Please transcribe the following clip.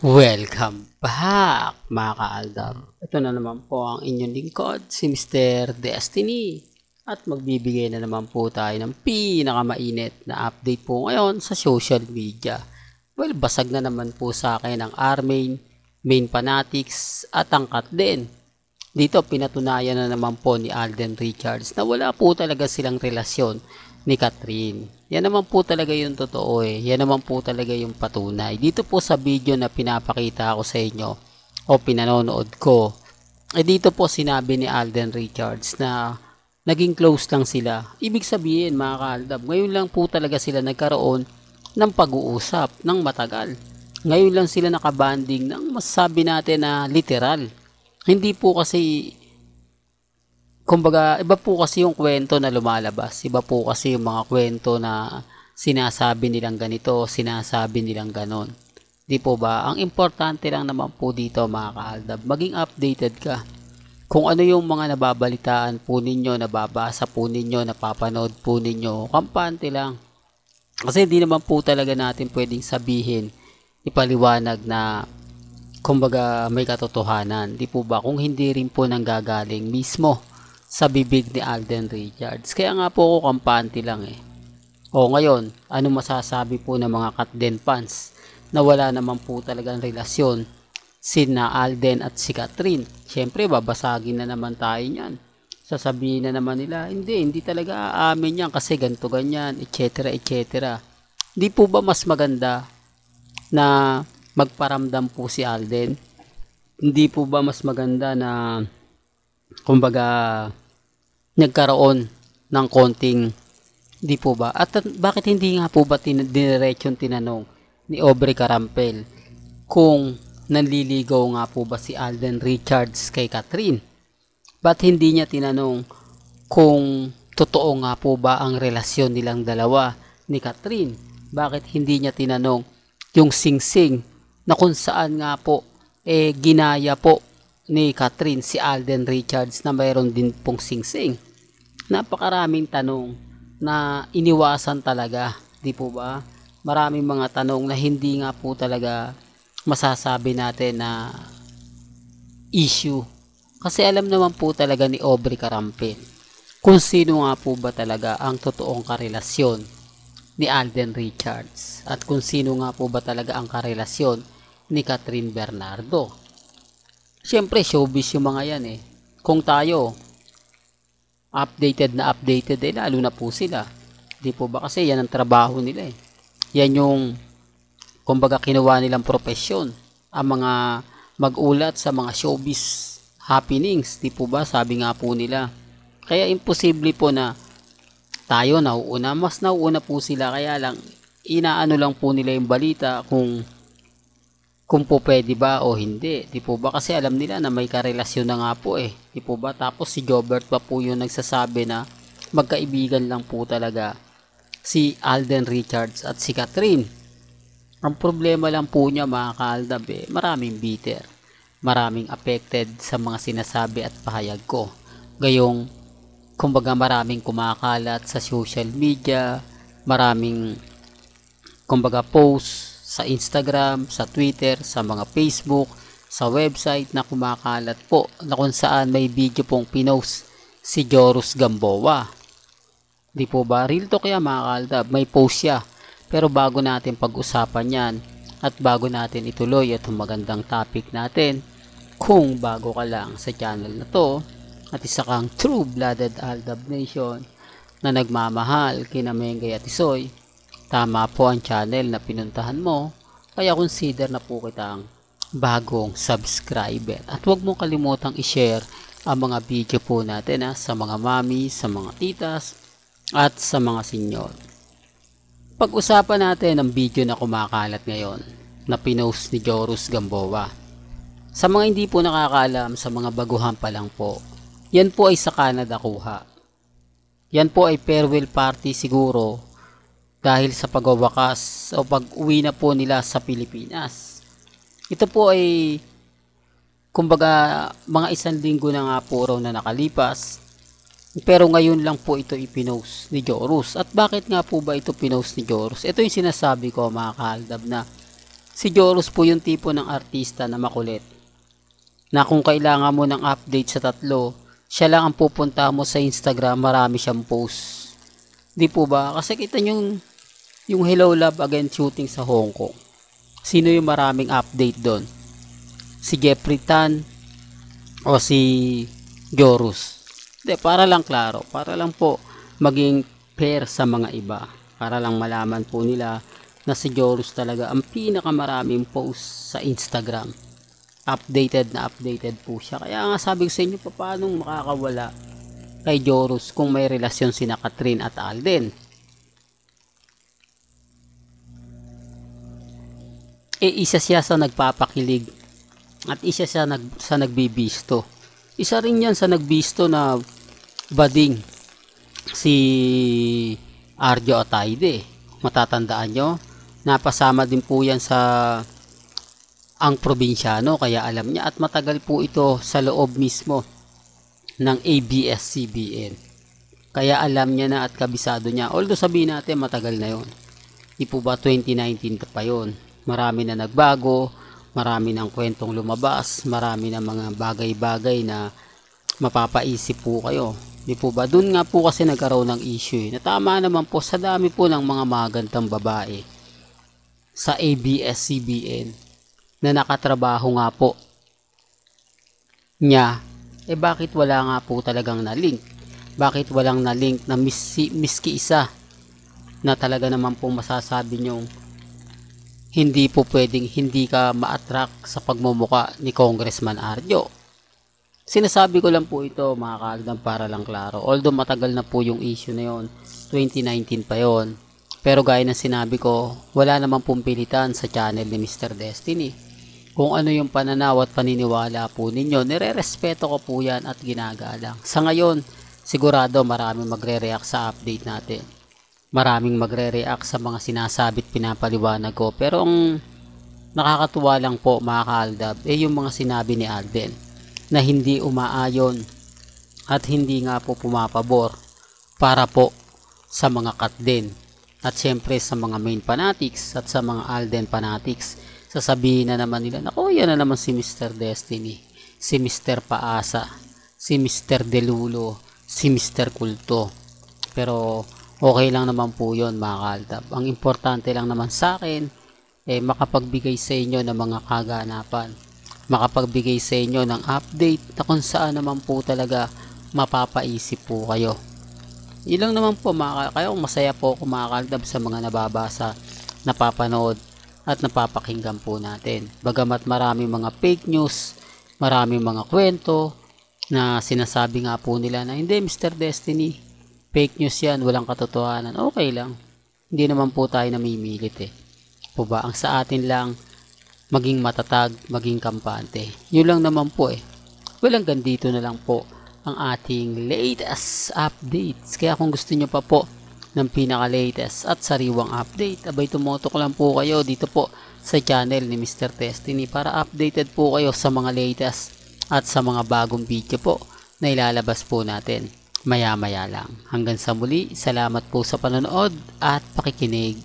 Welcome back mga kaaldab. Ito na naman po ang inyong lingkod, si Mr. Destiny. At magbibigay na naman po tayo ng pinakamainit na update po ngayon sa social media. Well, basag na naman po sa akin ang R-Main, Main Fanatics at angkat din. Dito pinatunayan na naman po ni Alden Richards na wala po talaga silang relasyon ni Catherine. Yan naman po talaga yung totoo eh. Yan naman po talaga yung patunay. Dito po sa video na pinapakita ko sa inyo o pinanonood ko, dito po sinabi ni Alden Richards na naging close lang sila. Ibig sabihin mga kaaldab, ngayon lang po talaga sila nagkaroon ng pag-uusap ng matagal. Ngayon lang sila nakabanding ng masasabi natin na literal. Hindi po kasi kumbaga, iba po kasi yung kwento na lumalabas. Iba po kasi yung mga kwento na sinasabi nilang ganito, sinasabi nilang ganon. Di po ba? Ang importante lang naman po dito mga kaaldab, maging updated ka. Kung ano yung mga nababalitaan po ninyo, nababasa po ninyo, napapanood po ninyo, kampante lang. Kasi di naman po talaga natin pwedeng sabihin, ipaliwanag na kumbaga may katotohanan. Di po ba? Kung hindi rin po nanggagaling mismo sa bibig ni Alden Richards. Kaya nga po ako kampante lang eh. O ngayon, ano masasabi po ng mga Katden fans na wala naman po talagang relasyon sina Alden at si Catherine? Siyempre, babasagin na naman tayo niyan. Sasabihin na naman nila, hindi talaga aamin yan kasi ganito ganyan, etc. etc. Di po ba mas maganda na magparamdam po si Alden? Hindi po ba mas maganda na kumbaga nagkaroon ng konting di po ba? At bakit hindi nga po ba diniretsyon tinanong ni Aubrey Carampel kung nanliligaw nga po ba si Alden Richards kay Catherine? Ba't hindi niya tinanong kung totoo nga po ba ang relasyon nilang dalawa ni Catherine? Bakit hindi niya tinanong yung singsing na kung saan nga po ginaya po ni Catherine si Alden Richards na mayroon din pong singsing? Napakaraming tanong na iniwasan talaga, di po ba? Maraming mga tanong na hindi nga po talaga masasabi natin na issue. Kasi alam naman po talaga ni Aubrey Carampel kung sino nga po ba talaga ang totoong karelasyon ni Alden Richards at kung sino nga po ba talaga ang karelasyon ni Catherine Bernardo. Siyempre, showbiz yung mga yan eh. Kung tayo, updated lalo na po sila. Di po ba kasi yan ang trabaho nila eh. Yan yung kumbaga kinuha nilang profesyon. Ang mga mag-ulat sa mga showbiz happenings. Di po ba? Sabi nga po nila. Kaya imposible po na tayo nauuna. Mas nauuna po sila. Kaya lang, inaano lang po nila yung balita kung po pwede ba o hindi. Di po ba kasi alam nila na may karelasyon na nga po eh. Di po ba? Tapos si Jobert pa po yung nagsasabi na magkaibigan lang po talaga si Alden Richards at si Catherine. Ang problema lang po niya mga kaaldab eh, maraming bitter. Maraming affected sa mga sinasabi at pahayag ko. Gayong kumbaga maraming kumakalat sa social media, maraming kumbaga post sa Instagram, sa Twitter, sa mga Facebook, sa website na kumakalat po na kung saan may video pong pinost si Joros Gamboa. Di po ba? Real talk yan mga kaaldab, may post siya. Pero bago natin pag-usapan yan at bago natin ituloy itong magandang topic natin, kung bago ka lang sa channel na to at isa kang true-blooded Aldab Nation na nagmamahal kina Mengay at Isoy, tama po ang channel na pinuntahan mo, kaya consider na po kitang bagong subscriber. At huwag mong kalimutang i-share ang mga video po natin sa mga mami, sa mga titas, at sa mga senyor. Pag-usapan natin ang video na kumakalat ngayon na pinost ni Joros Gamboa. Sa mga hindi po nakakaalam, sa mga baguhan pa lang po, yan po ay sa Canada kuha. Yan po ay farewell party siguro dahil sa pagwawakas o pag-uwi na po nila sa Pilipinas. Ito po ay kumbaga mga 1 linggo na nga po raw na nakalipas, pero ngayon lang po ito ipinost ni Joros. At bakit nga po ba ito pinost ni Joros? Ito yung sinasabi ko mga kaaldab na Si Jorus po yung tipo ng artista na makulit, na kung kailangan mo ng update sa tatlo, siya lang ang pupunta mo sa Instagram, marami siyang post. Di po ba? Kasi kita nyo yung Hello Love Again shooting sa Hong Kong. Sino yung maraming update doon? Si Jeffrey Tan o si Jorus? Hindi, para lang klaro, para lang po maging fair sa mga iba. Para lang malaman po nila na si Jorus talaga ang pinakamaraming post sa Instagram. Updated na updated po siya. Kaya nga sabi ko sa inyo, paano makakawala kay Jorus kung may relasyon sina Kathryn at Alden? Isa siya sa nagpapakilig at isa siya sa nagbibisto. Isa rin yan sa nagbisto na bading, si Arjo Ataide. Matatandaan nyo, napasama din po yan sa ang probinsyano, kaya alam niya, at matagal po ito sa loob mismo ng ABS-CBN. Kaya alam niya na at kabisado niya. Although sabihin natin matagal na yon. Di po ba 2019 pa yon. Marami na nagbago, marami ng kwentong lumabas, marami na mga bagay-bagay na mapapaisip po kayo. Di po ba? Doon nga po kasi nagkaroon ng issue. Na tama naman po sa dami po ng mga magandang babae sa ABS-CBN na nakatrabaho nga po niya, bakit wala nga po talagang na-link? Bakit walang na-link na miski isa na talaga naman po masasabi nyong hindi po pwedeng hindi ka ma-attract sa pagmumuka ni Congressman Arjo? Sinasabi ko lang po ito mga kaagdang para lang klaro. Although matagal na po yung issue na yon, 2019 pa yon. Pero gaya ng sinabi ko, wala namang pong pilitan sa channel ni Mr. Destiny. Kung ano yung pananaw at paniniwala po ninyo, nire-respeto ko po yan at ginagalang. Sa ngayon, sigurado maraming magre-react sa update natin. Maraming magre-react sa mga sinasabit pinapaliwanag ko. Pero ang nakakatuwa lang po mga kaaldab, yung mga sinabi ni Alden na hindi umaayon at hindi nga po pumapabor para po sa mga cut din. At syempre sa mga main fanatics at sa mga Alden fanatics, sasabihin na naman nila, naku, yan na naman si Mr. Destiny, si Mr. Paasa, si Mr. Delulo, si Mr. Kulto. Pero okay lang naman po yun mga kaaldab. Ang importante lang naman sa akin, makapagbigay sa inyo ng mga kaganapan, makapagbigay sa inyo ng update na kung saan naman po talaga mapapaisip po kayo. Ilang naman po kaya masaya po ako mga kaaldab sa mga nababasa, napapanood at napapakinggan po natin. Bagamat maraming mga fake news, maraming mga kwento na sinasabi nga po nila na hindi Mr. Destiny, fake news yan, walang katotohanan. Okay lang. Hindi naman po tayo namimilit po ba? Ang sa atin lang, maging matatag, maging kampante. Yun lang naman po Well, hanggang dito na lang po ang ating latest updates. Kaya kung gusto nyo pa po ng pinaka-latest at sariwang update, abay tumutok lang po kayo dito po sa channel ni Mr. Destiny para updated po kayo sa mga latest at sa mga bagong video po na ilalabas po natin maya-maya lang. Hanggang sa muli, salamat po sa panonood at pakikinig.